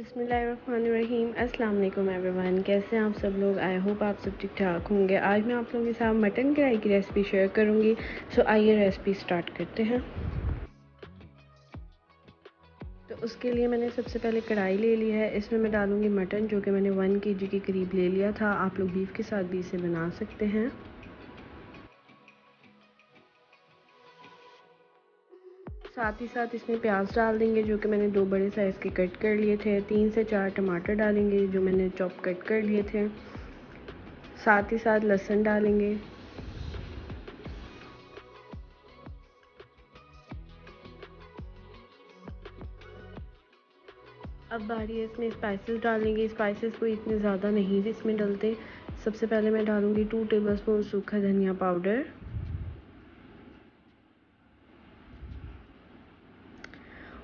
बिस्मिल्लाहिर्रहमानिर्रहीम। अस्सलाम वालेकुम एवरीवन, कैसे हैं आप सब लोग। आई होप आप सब ठीक ठाक होंगे। आज मैं आप लोगों के साथ मटन कढ़ाई की रेसिपी शेयर करूंगी। सो आइए रेसिपी स्टार्ट करते हैं। तो उसके लिए मैंने सबसे पहले कढ़ाई ले ली है। इसमें मैं डालूंगी मटन, जो कि मैंने 1 kg के करीब ले लिया था। आप लोग बीफ के साथ भी इसे बना सकते हैं। साथ ही साथ इसमें प्याज डाल देंगे, जो कि मैंने 2 बड़े साइज़ के कट कर लिए थे। 3 से 4 टमाटर डालेंगे, जो मैंने चॉप कट कर लिए थे। साथ ही साथ लहसुन डालेंगे। अब बारी है इसमें स्पाइसेस डालेंगे। स्पाइसेस को इतने ज़्यादा नहीं इसमें डलते। सबसे पहले मैं डालूंगी 2 टेबलस्पून सूखा धनिया पाउडर,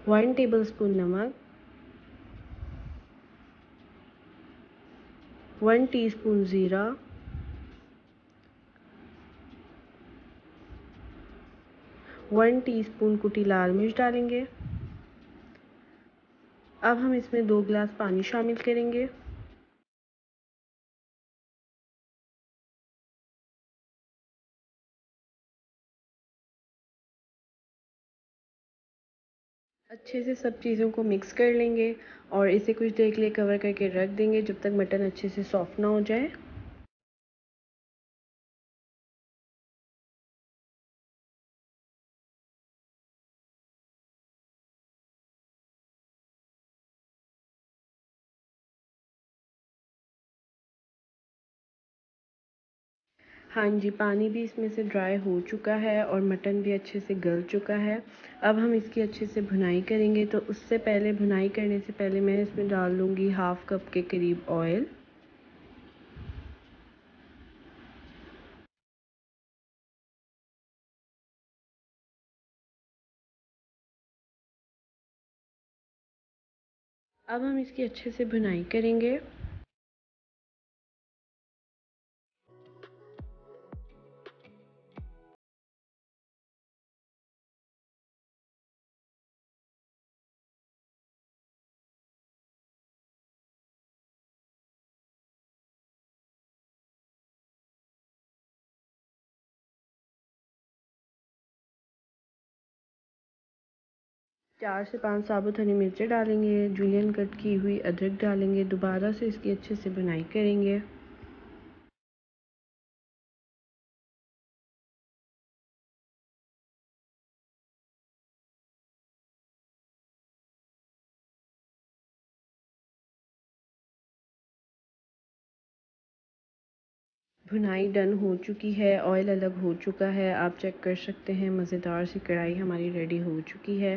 1 टेबलस्पून नमक, 1 टीस्पून ज़ीरा, 1 टीस्पून कुटी लाल मिर्च डालेंगे। अब हम इसमें 2 गिलास पानी शामिल करेंगे। अच्छे से सब चीज़ों को मिक्स कर लेंगे और इसे कुछ देर के लिए कवर करके रख देंगे, जब तक मटन अच्छे से सॉफ्ट ना हो जाए। हाँ जी, पानी भी इसमें से ड्राई हो चुका है और मटन भी अच्छे से गल चुका है। अब हम इसकी अच्छे से भुनाई करेंगे। तो उससे पहले, भुनाई करने से पहले मैं इसमें डाल दूँगी हाफ़ कप के करीब ऑयल। अब हम इसकी अच्छे से भुनाई करेंगे। चार से 5 साबुत हरी मिर्चें डालेंगे, जूलियन कट की हुई अदरक डालेंगे। दोबारा से इसकी अच्छे से भुनाई करेंगे। भुनाई डन हो चुकी है, ऑयल अलग हो चुका है, आप चेक कर सकते हैं। मज़ेदार सी कढ़ाई हमारी रेडी हो चुकी है।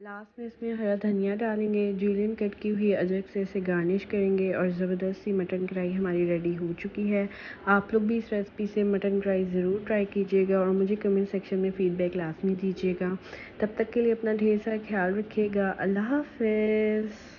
लास्ट में इसमें हरा धनिया डालेंगे, जूलियन कट की हुई अदरक से इसे गार्निश करेंगे और ज़बरदस्त सी मटन कढ़ाई हमारी रेडी हो चुकी है। आप लोग भी इस रेसिपी से मटन कढ़ाई ज़रूर ट्राई कीजिएगा और मुझे कमेंट सेक्शन में फ़ीडबैक लाजमी दीजिएगा। तब तक के लिए अपना ढेर सारा ख्याल रखिएगा। अल्लाह हाफ़िज़।